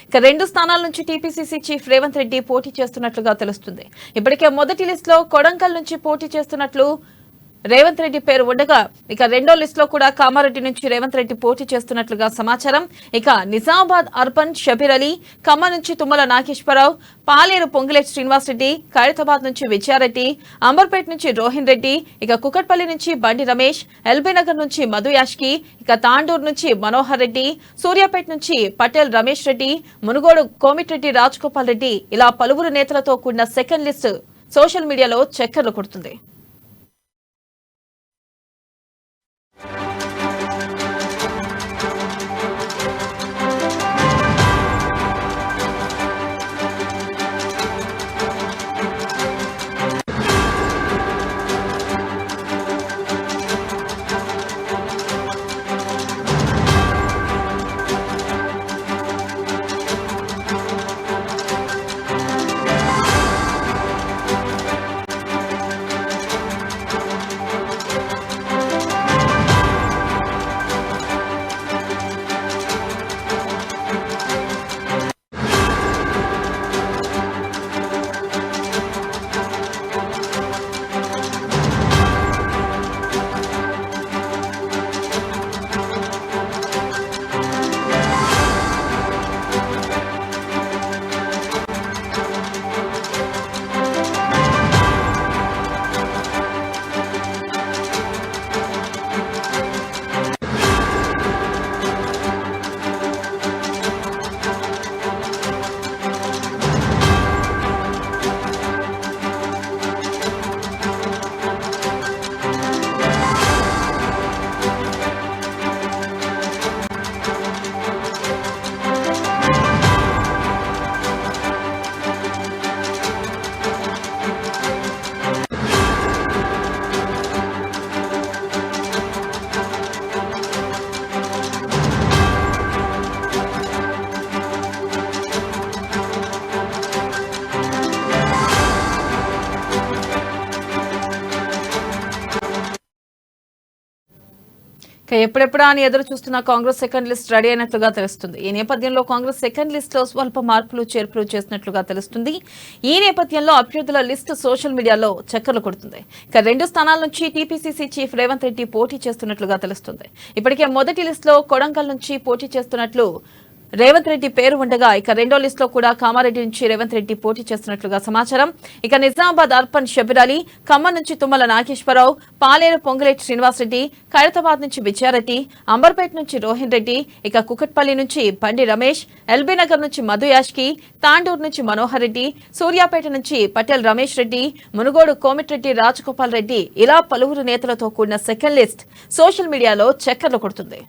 ఇక 2 స్థానాల నుంచి టీపీసీసీ చీఫ్ రేవంత్ రెడ్డి పోటీ చేస్తున్నట్లుగా తెలుస్తుంది. ఇప్పటికే మొదటి లిస్టులో కొడంగల్ నుంచి పోటీ చేస్తున్నట్లు రేవంత్ రెడ్డి పేరు ఉండగా ఇక రెండో లిస్టులో కూడా కామారెడ్డి నుంచి రేవంత్ రెడ్డి పోటీ చేస్తున్నట్లుగా సమాచారం. ఇక నిజామాబాద్ అర్బన్ షబీర్ అలీ, ఖమ్మం నుంచి తుమ్మల నాగేశ్వరరావు, పాలేరు పొంగులేటి శ్రీనివాసరెడ్డి, ఖైరతాబాద్ నుంచి విజయారెడ్డి, అంబర్పేట్ నుంచి రోహిన్ రెడ్డి, ఇక కుకట్పల్లి నుంచి బండి రమేష్, ఎల్బీనగర్ నుంచి మధు యాష్కి, ఇక తాండూరు నుంచి మనోహర్ రెడ్డి, సూర్యాపేట నుంచి పటేల్ రమేష్ రెడ్డి, మునుగోడు కోమిటిరెడ్డి రాజగోపాల్ రెడ్డి ఇలా పలువురు నేతలతో కూడిన సెకండ్ లిస్ట్ సోషల్ మీడియాలో చక్కర్లు కొడుతుంది. ఎప్పుడెప్పుడా అని ఎదురు చూస్తున్న కాంగ్రెస్ సెకండ్ లిస్ట్ రెడీ అయినట్లుగా తెలుస్తుంది. ఈ నేపథ్యంలో కాంగ్రెస్ సెకండ్ లిస్ట్ లో స్వల్ప మార్పులు చేర్పులు చేసినట్లుగా తెలుస్తుంది. ఈ నేపథ్యంలో అభ్యర్థుల లిస్టు సోషల్ మీడియాలో చక్కర్లు కొడుతుంది. ఇక 2 స్థానాల నుంచి టీపీసీసీ చీఫ్ రేవంత్ రెడ్డి పోటీ చేస్తున్నట్లుగా తెలుస్తుంది. ఇప్పటికే మొదటి లిస్టులో కొడంగల్ నుంచి పోటీ చేస్తున్నట్లు రేవంత్ రెడ్డి పేరు ఉండగా ఇక రెండో లిస్టులో కూడా కామారెడ్డి నుంచి రేవంత్ రెడ్డి పోటీ చేస్తున్నట్లుగా సమాచారం. ఇక నిజామాబాద్ అర్బన్ షబీర్ అలీ, ఖమ్మం నుంచి తుమ్మల నాగేశ్వరరావు, పాలేరు పొంగులేటి శ్రీనివాసరెడ్డి, ఖైరతాబాద్ నుంచి విజయారెడ్డి, అంబర్పేట్ నుంచి రోహిన్ రెడ్డి, ఇక కుకట్పల్లి నుంచి బండి రమేష్, ఎల్బీనగర్ నుంచి మధు యాష్కి, తాండూరు నుంచి మనోహర్ రెడ్డి, సూర్యాపేట నుంచి పటేల్ రమేష్ రెడ్డి, మునుగోడు కోమిటిరెడ్డి రాజగోపాల్ రెడ్డి ఇలా పలువురు నేతలతో కూడిన సెకండ్ లిస్ట్ సోషల్ మీడియాలో చక్కర్లు కొడుతుంది.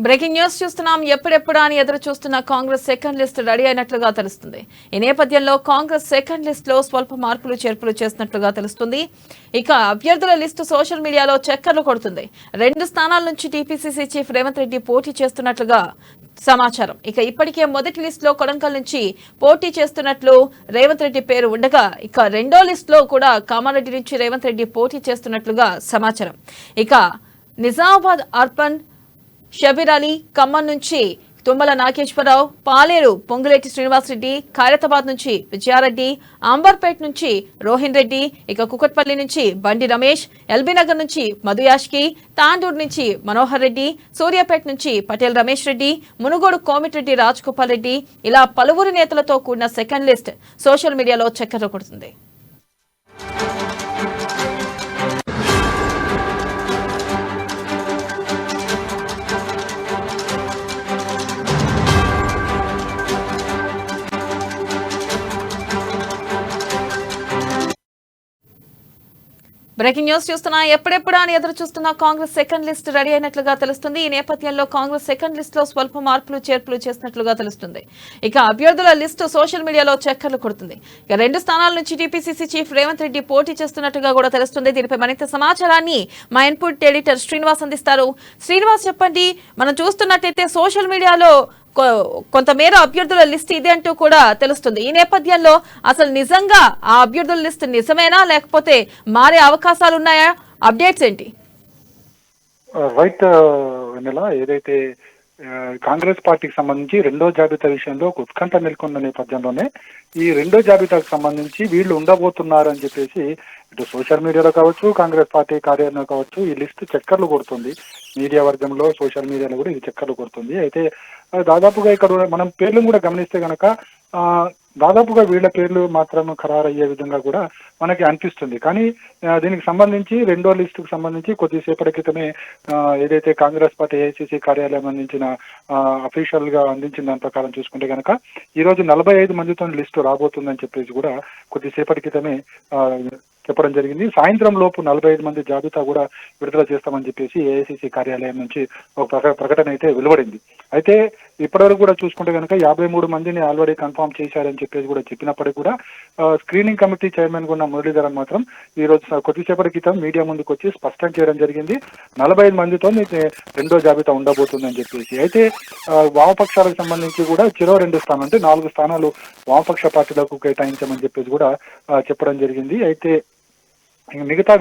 బ్రేకింగ్ న్యూస్ చూస్తున్నాం. ఎప్పుడెప్పుడా అని ఎదురు చూస్తున్న కాంగ్రెస్ సెకండ్ లిస్ట్ రెడీ అయినట్లుగా తెలుస్తుంది. ఈ నేపథ్యంలో కాంగ్రెస్ సెకండ్ లిస్ట్ లో స్వల్ప మార్పులు చేర్పులు చేసినట్లుగా తెలుస్తుంది. ఇక అభ్యర్థుల లిస్టు సోషల్ మీడియాలో చక్కర్లు కొడుతుంది. 2 స్థానాల నుంచి టీపీసీసీ చీఫ్ రేవంత్ రెడ్డి పోటీ చేస్తున్నట్లుగా సమాచారం. ఇక ఇప్పటికే మొదటి లిస్ట్ లో కొడంగల్ నుంచి పోటీ చేస్తున్నట్లు రేవంత్ రెడ్డి పేరు ఉండగా ఇక రెండో లిస్ట్ లో కూడా కామారెడ్డి నుంచి రేవంత్ రెడ్డి పోటీ చేస్తున్నట్లుగా సమాచారం. ఇక నిజామాబాద్ అర్బన్ షబీర్ అలీ, ఖమ్మం నుంచి తుమ్మల నాగేశ్వరరావు, పాలేరు పొంగులేటి శ్రీనివాసరెడ్డి, ఖైరతాబాద్ నుంచి విజయారెడ్డి, అంబర్పేట్ నుంచి రోహిన్ రెడ్డి, ఇక కుకట్పల్లి నుంచి బండి రమేష్, ఎల్బీనగర్ నుంచి మధు యాష్కి, తాండూరు నుంచి మనోహర్ రెడ్డి, సూర్యాపేట నుంచి పటేల్ రమేష్ రెడ్డి, మునుగోడు కోమిటిరెడ్డి రాజగోపాల్ రెడ్డి ఇలా పలువురు నేతలతో కూడిన సెకండ్ లిస్ట్ సోషల్ మీడియాలో చక్కర్లు కొడుతుంది. బ్రేకింగ్ న్యూస్ చూస్తున్నా. ఎప్పుడెప్పుడా అని ఎదురు చూస్తున్న కాంగ్రెస్ సెకండ్ లిస్ట్ రెడీ అయినట్లుగా తెలుస్తుంది. ఈ నేపథ్యంలో కాంగ్రెస్ సెకండ్ లిస్ట్ లో స్వల్ప మార్పులు చేర్పులు చేసినట్లుగా తెలుస్తుంది. ఇక అభ్యర్థుల లిస్టు సోషల్ మీడియాలో చక్కర్లు కొడుతుంది. ఇక 2 స్థానాల నుంచి టీపీసీసీ చీఫ్ రేవంత్ రెడ్డి పోటీ చేస్తున్నట్టుగా కూడా తెలుస్తుంది. దీనిపై మరింత సమాచారాన్ని మా ఇన్పుట్ ఎడిటర్ శ్రీనివాస్ అందిస్తారు. శ్రీనివాస్, చెప్పండి. మనం చూస్తున్నట్టయితే సోషల్ మీడియాలో కొంతమేర అభ్యర్థుల లిస్ట్ ఇదే అంటూ కూడా తెలుస్తుంది. ఈ నేపథ్యంలో అసలు నిజంగా ఆ అభ్యర్థుల లిస్ట్ నిజమేనా, లేకపోతే మారే అవకాశాలు ఉన్నాయా? అప్డేట్స్ ఏంటి? రైట్ వెన్నెల, ఏదైతే కాంగ్రెస్ పార్టీకి సంబంధించి రెండో జాబితా విషయంలో ఒక ఉత్కంఠ నెలకొన్న నేపథ్యంలోనే ఈ రెండో జాబితాకు సంబంధించి వీళ్ళు ఉండబోతున్నారు అని చెప్పేసి ఇటు సోషల్ మీడియాలో కావచ్చు, కాంగ్రెస్ పార్టీ కార్యాలయంలో కావచ్చు ఈ లిస్ట్ చక్కర్లు కొడుతుంది. మీడియా వర్గంలో, సోషల్ మీడియాలో కూడా ఇది చక్కర్లు కొడుతుంది. అయితే దాదాపుగా ఇక్కడ మనం పేర్లను కూడా గమనిస్తే కనుక దాదాపుగా వీళ్ళ పేర్లు మాత్రం ఖరారయ్యే విధంగా కూడా మనకి అనిపిస్తుంది. కానీ దీనికి సంబంధించి రెండో లిస్టుకు సంబంధించి కొద్దిసేపటి క్రితమే ఏదైతే కాంగ్రెస్ పార్టీ ఏఐసిసి కార్యాలయం అందించిన అఫీషియల్ గా అందించిన దాని ప్రకారం చూసుకుంటే కనుక ఈ రోజు 45 మందితో లిస్టు రాబోతుందని చెప్పేసి కూడా కొద్దిసేపటి క్రితమే చెప్పడం జరిగింది. సాయంత్రం లోపు 45 మంది జాబితా కూడా విడుదల చేస్తామని చెప్పేసి ఏఐసిసి కార్యాలయం నుంచి ఒక ప్రకటన అయితే వెలువడింది. అయితే ఇప్పటివరకు కూడా చూసుకుంటే కనుక 53 మందిని ఆల్రెడీ కన్ఫర్మ్ చేశారని చెప్పేసి కూడా చెప్పినప్పటికీ కూడా స్క్రీనింగ్ కమిటీ చైర్మన్ ఉన్న మురళీధరన్ మాత్రం ఈ రోజు కొద్దిసేపటి క్రితం మీడియా ముందుకు వచ్చి స్పష్టం చేయడం జరిగింది. 45 మందితో రెండో జాబితా ఉండబోతుందని చెప్పేసి. అయితే వామపక్షాలకు సంబంధించి కూడా చెరో 2 స్థానాలు అంటే 4 స్థానాలు వామపక్ష పార్టీలకు కేటాయించమని చెప్పేసి కూడా చెప్పడం జరిగింది. అయితే మిగతా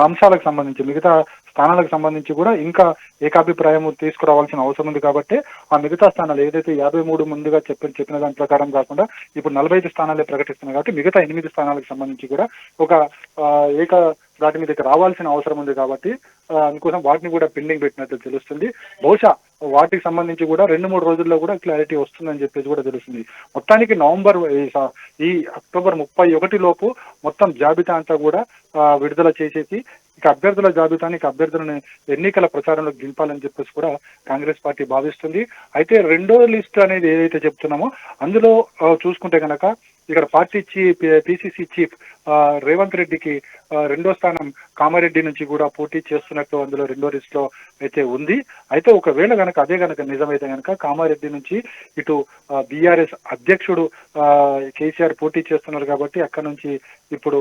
అంశాలకు సంబంధించి మిగతా స్థానాలకు సంబంధించి కూడా ఇంకా ఏకాభిప్రాయం తీసుకురావాల్సిన అవసరం ఉంది. కాబట్టి ఆ మిగతా స్థానాలు ఏదైతే 53 ముందుగా చెప్పిన దాని ప్రకారం కాకుండా ఇప్పుడు 45 స్థానాలే ప్రకటిస్తున్నాయి. కాబట్టి మిగతా 8 స్థానాలకు సంబంధించి కూడా ఒక ఏక దాటి మీదకి రావాల్సిన అవసరం ఉంది. కాబట్టి అందుకోసం వాటిని కూడా పెండింగ్ పెట్టినట్టు తెలుస్తుంది. బహుశా వాటికి సంబంధించి కూడా 2-3 రోజుల్లో కూడా క్లారిటీ వస్తుందని చెప్పేసి కూడా తెలుస్తుంది. మొత్తానికి ఈ అక్టోబర్ 31 లోపు మొత్తం జాబితా అంతా కూడా విడుదల చేసేసి ఇక అభ్యర్థుల జాబితాని అభ్యర్థులను ఎన్నికల ప్రచారంలో దింపాలని చెప్పేసి కూడా కాంగ్రెస్ పార్టీ భావిస్తుంది. అయితే రెండో లిస్ట్ అనేది ఏదైతే చెప్తున్నామో అందులో చూసుకుంటే కనుక ఇక్కడ పార్టీ పిసిసి చీఫ్ రేవంత్ రెడ్డికి రెండో స్థానం కామారెడ్డి నుంచి కూడా పోటీ చేస్తున్నట్టు అందులో రెండో లిస్ట్ లో అయితే ఉంది. అయితే ఒకవేళ అదే గనక నిజమైతే గనక కామారెడ్డి నుంచి ఇటు బీఆర్ఎస్ అధ్యక్షుడు కేసీఆర్ పోటీ చేస్తున్నారు. కాబట్టి అక్కడ నుంచి ఇప్పుడు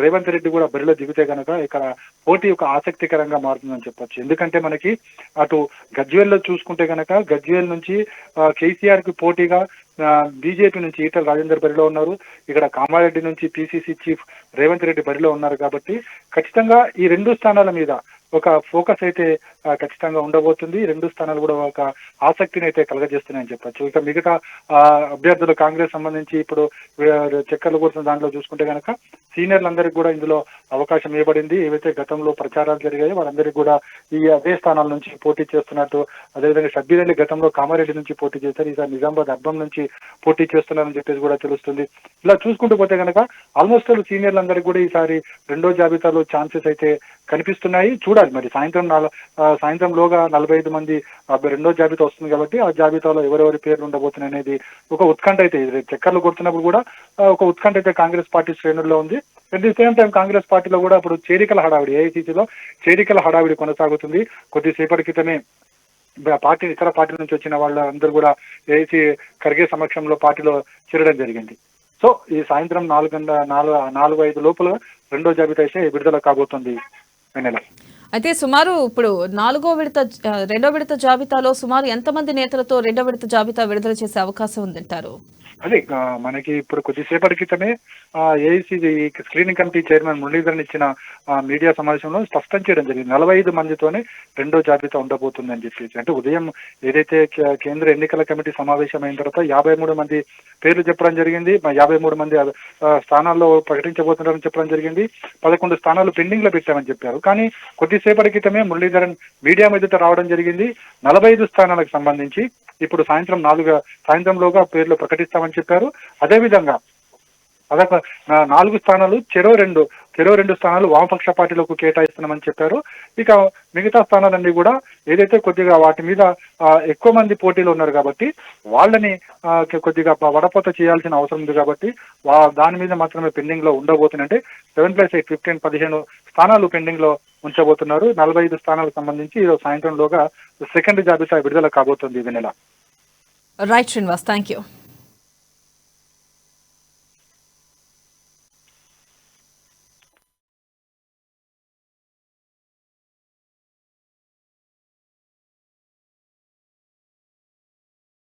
రేవంత్ రెడ్డి కూడా బరిలో దిగితే గనక ఇక్కడ పోటీ ఒక ఆసక్తికరంగా మారుతుందని చెప్పొచ్చు. ఎందుకంటే మనకి అటు గజ్వేల్లో చూసుకుంటే గనక గజ్వేల్ నుంచి కేసీఆర్ కి పోటీగా బీజేపీ నుంచి ఈటల రాజేందర్ బరిలో ఉన్నారు. ఇక్కడ కామారెడ్డి నుంచి పిసిసి చీఫ్ రేవంత్ రెడ్డి బరిలో ఉన్నారు. కాబట్టి ఖచ్చితంగా ఈ 2 స్థానాల మీద ఒక ఫోకస్ అయితే ఖచ్చితంగా ఉండబోతుంది. 2 స్థానాలు కూడా ఒక ఆసక్తిని అయితే కలగజేస్తున్నాయని చెప్పచ్చు. ఇక మిగతా అభ్యర్థులు కాంగ్రెస్ సంబంధించి ఇప్పుడు చక్కర్లు కొడుతున్న దాంట్లో చూసుకుంటే కనుక సీనియర్లందరికీ కూడా ఇందులో అవకాశం ఇవ్వబడింది. ఏవైతే గతంలో ప్రచారాలు జరిగాయో వాళ్ళందరికీ కూడా ఈ అదే స్థానాల నుంచి పోటీ చేస్తున్నట్టు, అదేవిధంగా సభ్యులని గతంలో కామారెడ్డి నుంచి పోటీ చేశారు, ఈసారి నిజామాబాద్ అర్బన్ నుంచి పోటీ చేస్తున్నారని చెప్పేసి కూడా తెలుస్తుంది. ఇలా చూసుకుంటూ పోతే కనుక ఆల్మోస్ట్ సీనియర్లందరికీ కూడా ఈసారి రెండో జాబితాలో ఛాన్సెస్ అయితే కనిపిస్తున్నాయి. చూడాలి మరి సాయంత్రంలోగా 45 మంది రెండో జాబితా వస్తుంది. కాబట్టి ఆ జాబితాలో ఎవరెవరి పేర్లు ఉండబోతున్నాయి అనేది ఒక ఉత్కంఠ అయితే చక్కర్లు కొడుతున్నప్పుడు కూడా ఒక ఉత్కంఠ అయితే కాంగ్రెస్ పార్టీ శ్రేణుల్లో ఉంది. At the same time Congress పార్టీలో కూడా ఇప్పుడు చేరికల హడావిడి, ఏఐసిసిలో చేరికల హడావిడి కొనసాగుతుంది. కొద్దిసేపటి క్రితమే ఇతర పార్టీ నుంచి వచ్చిన వాళ్ళందరూ కూడా ఏఐసి ఖర్గే సమక్షంలో పార్టీలో చేరడం జరిగింది. సో ఈ సాయంత్రం 4-5 లోపల రెండో జాబితా అయితే విడుదల కాబోతుంది. అయితే సుమారు ఇప్పుడు రెండో విడత జాబితాలో సుమారు ఎంతమంది నేతలతో రెండో విడత జాబితా విడుదల చేసే అవకాశం ఉందంటారు? అదే మనకి ఇప్పుడు కొద్దిసేపటి క్రితమే AIC screening committee chairman Muraleedharan ఇచ్చిన మీడియా సమావేశంలో స్పష్టం చేయడం జరిగింది. 45 మందితోనే రెండో జాబితా ఉండబోతుందని చెప్పేసి. అంటే ఉదయం ఏదైతే కేంద్ర ఎన్నికల కమిటీ సమావేశం అయిన తర్వాత 53 మంది పేర్లు చెప్పడం జరిగింది. 53 మంది స్థానాల్లో ప్రకటించబోతున్నారని చెప్పడం జరిగింది. 11 స్థానాలు పెండింగ్ లో పెట్టామని చెప్పారు. కానీ కొద్దిసేపటి క్రితమే మురళీధరన్ మీడియా ఎదుట రావడం జరిగింది. 45 స్థానాలకు సంబంధించి ఇప్పుడు సాయంత్రంలోగా పేర్లు ప్రకటిస్తామని చెప్పారు. అదేవిధంగా అదొక 4 స్థానాలు చెరో 2 స్థానాలు వామపక్ష పార్టీలకు కేటాయిస్తున్నామని చెప్పారు. ఇక మిగతా స్థానాలన్నీ కూడా ఏదైతే కొద్దిగా వాటి మీద ఎక్కువ మంది పోటీలు ఉన్నారు కాబట్టి వాళ్ళని కొద్దిగా వడపోత చేయాల్సిన అవసరం ఉంది. కాబట్టి దాని మీద మాత్రమే పెండింగ్ లో ఉండబోతున్నాయి. అంటే 7+8 15 స్థానాలు పెండింగ్ లో ఉంచబోతున్నారు. 45 స్థానాలకు సంబంధించి ఈరోజు సాయంత్రంలోగా సెకండ్ జాబితా విడుదల కాబోతుంది ఈ నెల. Right Srinivas, thank you.